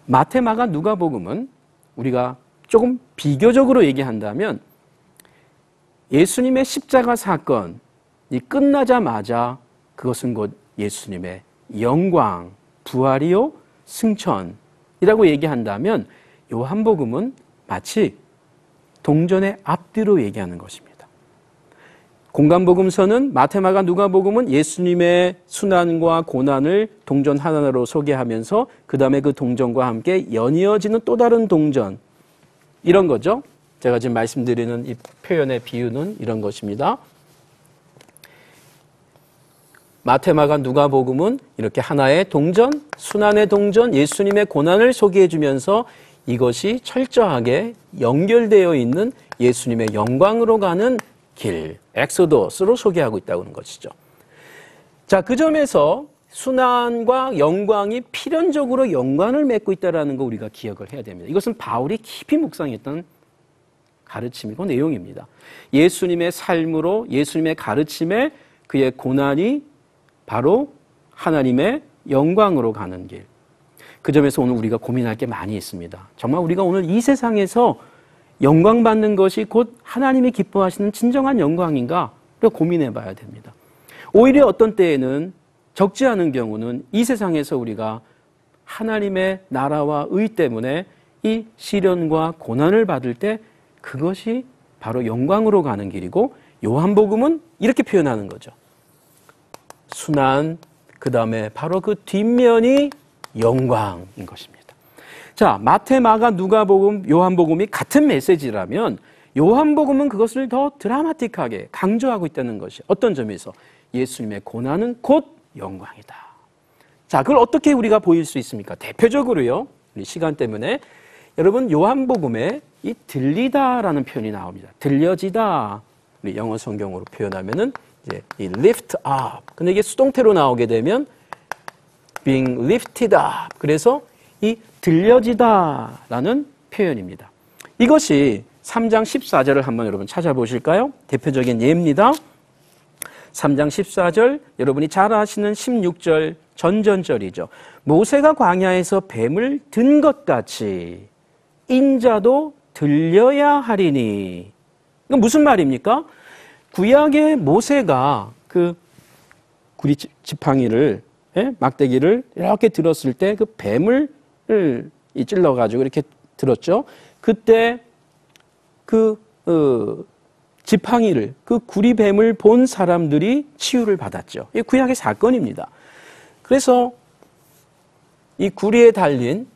마태, 마가, 누가복음은 우리가 조금 비교적으로 얘기한다면 예수님의 십자가 사건이 끝나자마자 그것은 곧 예수님의 영광, 부활이요, 승천이라고 얘기한다면 요한복음은 마치 동전의 앞뒤로 얘기하는 것입니다. 공간복음서는 마태, 마가, 누가복음은 예수님의 순환과 고난을 동전 하나로 소개하면서 그 다음에 그 동전과 함께 연이어지는 또 다른 동전, 이런 거죠. 제가 지금 말씀드리는 이 표현의 비유는 이런 것입니다. 마태, 마가, 누가복음은 이렇게 하나의 동전, 순환의 동전, 예수님의 고난을 소개해 주면서 이것이 철저하게 연결되어 있는 예수님의 영광으로 가는 길, 엑소더스로 소개하고 있다고 하는 것이죠. 자, 그 점에서 순환과 영광이 필연적으로 연관을 맺고 있다는 거 우리가 기억을 해야 됩니다. 이것은 바울이 깊이 묵상했던 가르침이고 내용입니다. 예수님의 삶으로, 예수님의 가르침에 그의 고난이 바로 하나님의 영광으로 가는 길. 그 점에서 오늘 우리가 고민할 게 많이 있습니다. 정말 우리가 오늘 이 세상에서 영광받는 것이 곧 하나님이 기뻐하시는 진정한 영광인가? 고민해 봐야 됩니다. 오히려 어떤 때에는 적지 않은 경우는 이 세상에서 우리가 하나님의 나라와 의 때문에 이 시련과 고난을 받을 때 그것이 바로 영광으로 가는 길이고 요한복음은 이렇게 표현하는 거죠. 순환, 그 다음에 바로 그 뒷면이 영광인 것입니다. 자, 마태, 마가, 누가복음, 요한복음이 같은 메시지라면 요한복음은 그것을 더 드라마틱하게 강조하고 있다는 것이 어떤 점에서 예수님의 고난은 곧 영광이다. 자, 그걸 어떻게 우리가 보일 수 있습니까? 대표적으로요, 우리 시간 때문에 여러분 요한복음에 이 들리다라는 표현이 나옵니다. 들려지다. 우리 영어 성경으로 표현하면은 이제 이 lift up. 근데 이게 수동태로 나오게 되면 being lifted up. 그래서 이 들려지다라는 표현입니다. 이것이 3장 14절을 한번 여러분 찾아보실까요? 대표적인 예입니다. 3장 14절, 여러분이 잘 아시는 16절 전전절이죠. 모세가 광야에서 뱀을 든 것 같이 인자도 들려야 하리니. 이건 무슨 말입니까? 구약의 모세가 그 구리 지팡이를, 막대기를 이렇게 들었을 때 그 뱀을 찔러가지고 이렇게 들었죠. 그때 그 지팡이를, 그 구리뱀을 본 사람들이 치유를 받았죠. 이 구약의 사건입니다. 그래서 이 구리에 달린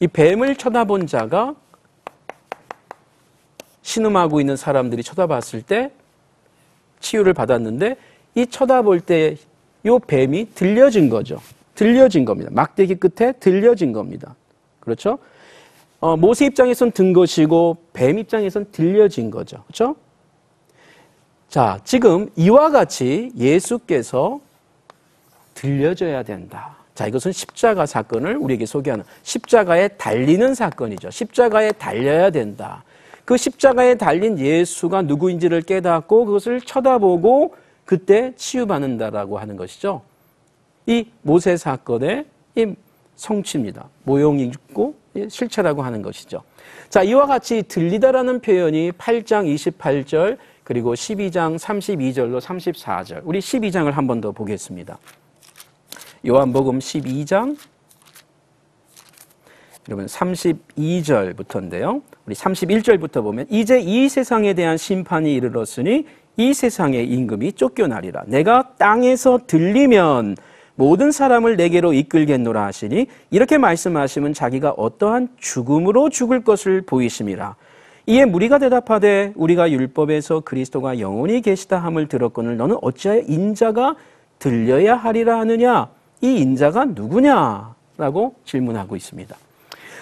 이 뱀을 쳐다본 자가 신음하고 있는 사람들이 쳐다봤을 때 치유를 받았는데 이 쳐다볼 때 이 뱀이 들려진 거죠. 들려진 겁니다. 막대기 끝에 들려진 겁니다. 그렇죠? 모세 입장에선 든 것이고 뱀 입장에선 들려진 거죠. 그렇죠? 자, 지금 이와 같이 예수께서 들려져야 된다. 자, 이것은 십자가 사건을 우리에게 소개하는 십자가에 달리는 사건이죠. 십자가에 달려야 된다. 그 십자가에 달린 예수가 누구인지를 깨닫고 그것을 쳐다보고 그때 치유받는다라고 하는 것이죠. 이 모세 사건의 이 성취입니다. 모형이 있고 실체라고 하는 것이죠. 자, 이와 같이 들리다라는 표현이 8장 28절 그리고 12장 32절로 34절. 우리 12장을 한 번 더 보겠습니다. 요한복음 12장 여러분 32절부터인데요. 우리 31절부터 보면 이제 이 세상에 대한 심판이 이르렀으니 이 세상의 임금이 쫓겨나리라. 내가 땅에서 들리면 모든 사람을 내게로 이끌겠노라 하시니 이렇게 말씀하시면 자기가 어떠한 죽음으로 죽을 것을 보이심이라. 이에 무리가 대답하되 우리가 율법에서 그리스도가 영원히 계시다 함을 들었거늘 너는 어찌하여 인자가 들려야 하리라 하느냐? 이 인자가 누구냐라고 질문하고 있습니다.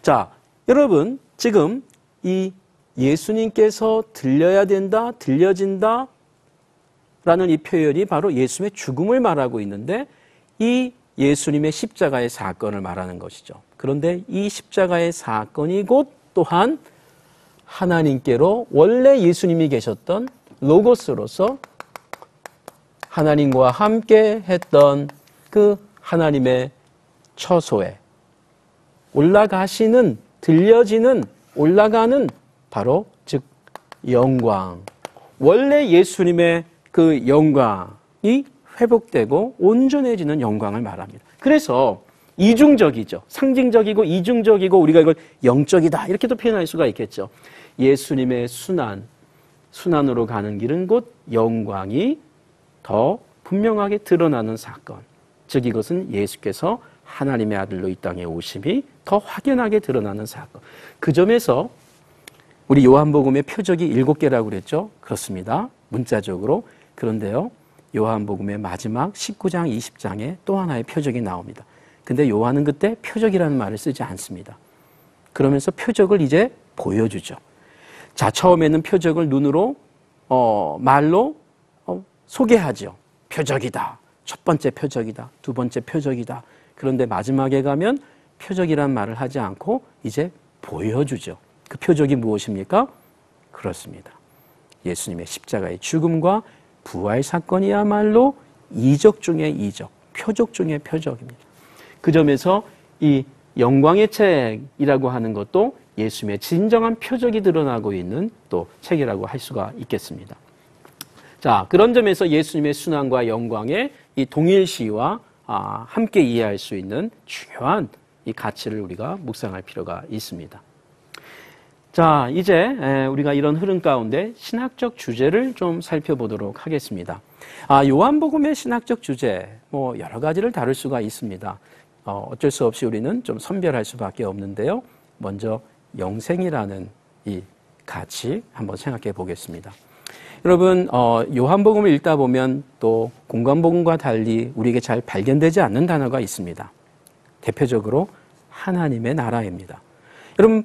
자, 여러분 지금 이 예수님께서 들려야 된다, 들려진다 라는 이 표현이 바로 예수님의 죽음을 말하고 있는데 이 예수님의 십자가의 사건을 말하는 것이죠. 그런데 이 십자가의 사건이 곧 또한 하나님께로 원래 예수님이 계셨던 로고스로서 하나님과 함께 했던 그 하나님의 처소에 올라가시는, 들려지는, 올라가는 바로 즉 영광. 원래 예수님의 그 영광이 회복되고 온전해지는 영광을 말합니다. 그래서 이중적이죠. 상징적이고 이중적이고 우리가 이걸 영적이다 이렇게도 표현할 수가 있겠죠. 예수님의 순환으로 가는 길은 곧 영광이 더 분명하게 드러나는 사건. 즉 이것은 예수께서 하나님의 아들로 이 땅에 오심이 더 확연하게 드러나는 사건. 그 점에서 우리 요한복음의 표적이 7개라고 그랬죠. 그렇습니다. 문자적으로. 그런데요. 요한복음의 마지막 19장, 20장에 또 하나의 표적이 나옵니다. 근데 요한은 그때 표적이라는 말을 쓰지 않습니다. 그러면서 표적을 이제 보여주죠. 자, 처음에는 표적을 눈으로, 말로 소개하죠. 표적이다. 첫 번째 표적이다. 두 번째 표적이다. 그런데 마지막에 가면 표적이란 말을 하지 않고 이제 보여주죠. 그 표적이 무엇입니까? 그렇습니다. 예수님의 십자가의 죽음과 부활 사건이야말로 이적 중의 이적, 표적 중의 표적입니다. 그 점에서 이 영광의 책이라고 하는 것도 예수님의 진정한 표적이 드러나고 있는 또 책이라고 할 수가 있겠습니다. 자, 그런 점에서 예수님의 순환과 영광의 이 동일시와 함께 이해할 수 있는 중요한 이 가치를 우리가 묵상할 필요가 있습니다. 자, 이제 우리가 이런 흐름 가운데 신학적 주제를 좀 살펴보도록 하겠습니다. 요한복음의 신학적 주제, 여러 가지를 다룰 수가 있습니다. 어쩔 수 없이 우리는 좀 선별할 수밖에 없는데요. 먼저 영생이라는 이 가치 한번 생각해 보겠습니다. 여러분, 요한복음을 읽다 보면 또 공관복음과 달리 우리에게 잘 발견되지 않는 단어가 있습니다. 대표적으로 하나님의 나라입니다. 여러분,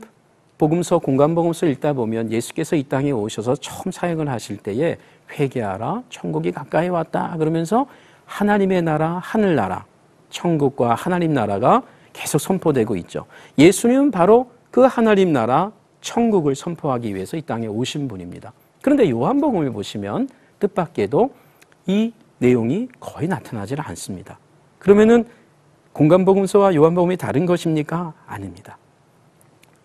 복음서, 공관복음서 읽다 보면 예수께서 이 땅에 오셔서 처음 사역을 하실 때에 회개하라, 천국이 가까이 왔다 그러면서 하나님의 나라, 하늘나라, 천국과 하나님 나라가 계속 선포되고 있죠. 예수님은 바로 그 하나님 나라, 천국을 선포하기 위해서 이 땅에 오신 분입니다. 그런데 요한복음을 보시면 뜻밖에도 이 내용이 거의 나타나질 않습니다. 그러면은 공관복음서와 요한복음이 다른 것입니까? 아닙니다.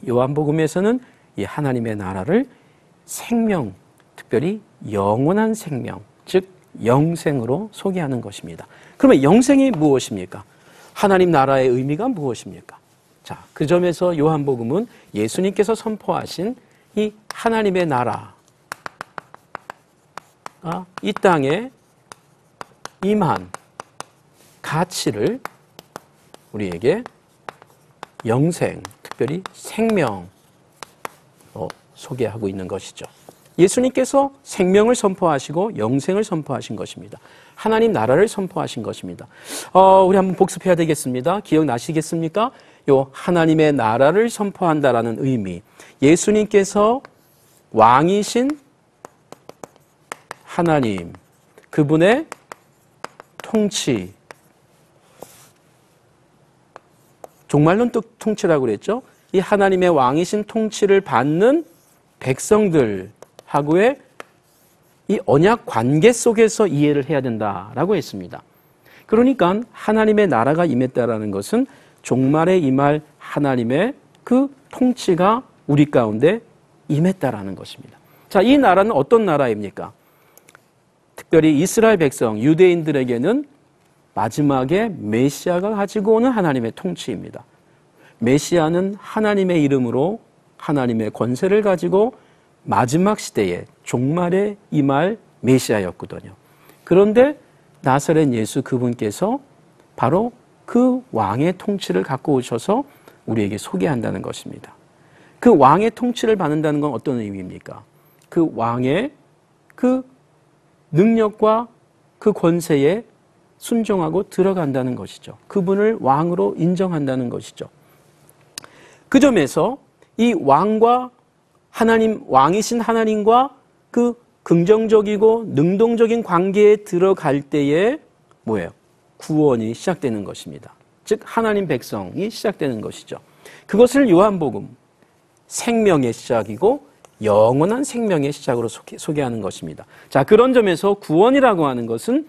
요한복음에서는 이 하나님의 나라를 생명, 특별히 영원한 생명, 즉 영생으로 소개하는 것입니다. 그러면 영생이 무엇입니까? 하나님 나라의 의미가 무엇입니까? 자, 그 점에서 요한복음은 예수님께서 선포하신 이 하나님의 나라가 이 땅에 임한 가치를 우리에게 영생, 특별히 생명으로 소개하고 있는 것이죠. 예수님께서 생명을 선포하시고 영생을 선포하신 것입니다. 하나님 나라를 선포하신 것입니다. 우리 한번 복습해야 되겠습니다. 기억나시겠습니까? 요 하나님의 나라를 선포한다라는 의미. 예수님께서 왕이신 하나님, 그분의 통치, 종말론 또 통치라고 그랬죠. 이 하나님의 왕이신 통치를 받는 백성들하고의 이 언약 관계 속에서 이해를 해야 된다라고 했습니다. 그러니까 하나님의 나라가 임했다라는 것은 종말에 임할 하나님의 그 통치가 우리 가운데 임했다라는 것입니다. 자, 이 나라는 어떤 나라입니까? 특별히 이스라엘 백성, 유대인들에게는 마지막에 메시아가 가지고 오는 하나님의 통치입니다. 메시아는 하나님의 이름으로 하나님의 권세를 가지고 마지막 시대에 종말에 임할 메시아였거든요. 그런데 나사렛 예수 그분께서 바로 그 왕의 통치를 갖고 오셔서 우리에게 소개한다는 것입니다. 그 왕의 통치를 받는다는 건 어떤 의미입니까? 그 왕의 그 능력과 그 권세에 순종하고 들어간다는 것이죠. 그분을 왕으로 인정한다는 것이죠. 그 점에서 이 왕과 하나님, 왕이신 하나님과 그 긍정적이고 능동적인 관계에 들어갈 때에 뭐예요? 구원이 시작되는 것입니다. 즉 하나님 백성이 시작되는 것이죠. 그것을 요한복음, 생명의 시작이고 영원한 생명의 시작으로 소개하는 것입니다. 자, 그런 점에서 구원이라고 하는 것은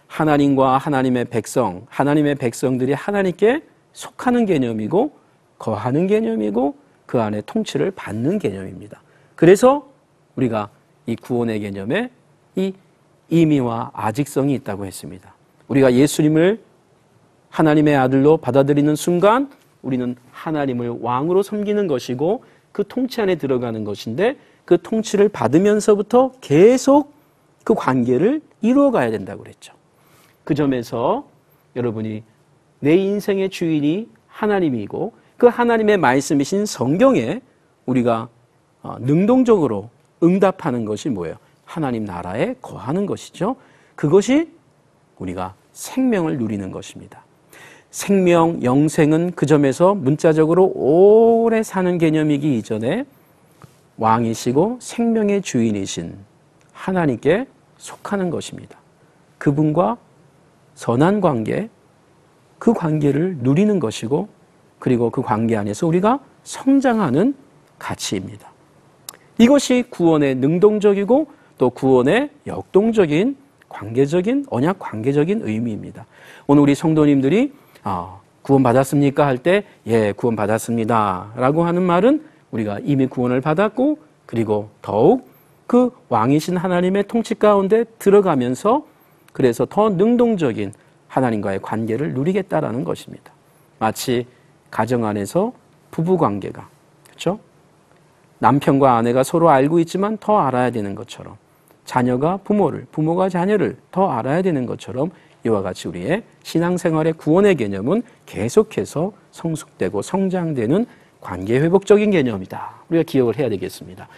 하나님과 하나님의 백성, 하나님의 백성들이 하나님께 속하는 개념이고 거하는 개념이고 그 안에 통치를 받는 개념입니다. 그래서 우리가 이 구원의 개념에 이 임의와 아직성이 있다고 했습니다. 우리가 예수님을 하나님의 아들로 받아들이는 순간 우리는 하나님을 왕으로 섬기는 것이고 그 통치 안에 들어가는 것인데 그 통치를 받으면서부터 계속 그 관계를 이루어가야 된다고 그랬죠. 그 점에서 여러분이 내 인생의 주인이 하나님이고 그 하나님의 말씀이신 성경에 우리가 능동적으로 응답하는 것이 뭐예요? 하나님 나라에 거하는 것이죠. 그것이 우리가 생명을 누리는 것입니다. 생명, 영생은 그 점에서 문자적으로 오래 사는 개념이기 이전에 왕이시고 생명의 주인이신 하나님께 속하는 것입니다. 그분과 선한 관계, 그 관계를 누리는 것이고 그리고 그 관계 안에서 우리가 성장하는 가치입니다. 이것이 구원의 능동적이고 또 구원의 역동적인 관계적인 언약 관계적인 의미입니다. 오늘 우리 성도님들이 구원 받았습니까? 할 때 예, 구원 받았습니다 라고 하는 말은 우리가 이미 구원을 받았고 그리고 더욱 그 왕이신 하나님의 통치 가운데 들어가면서 그래서 더 능동적인 하나님과의 관계를 누리겠다라는 것입니다. 마치 가정 안에서 부부 관계가 그렇죠? 남편과 아내가 서로 알고 있지만 더 알아야 되는 것처럼 자녀가 부모를, 부모가 자녀를 더 알아야 되는 것처럼 이와 같이 우리의 신앙생활의 구원의 개념은 계속해서 성숙되고 성장되는 관계 회복적인 개념이다. 우리가 기억을 해야 되겠습니다.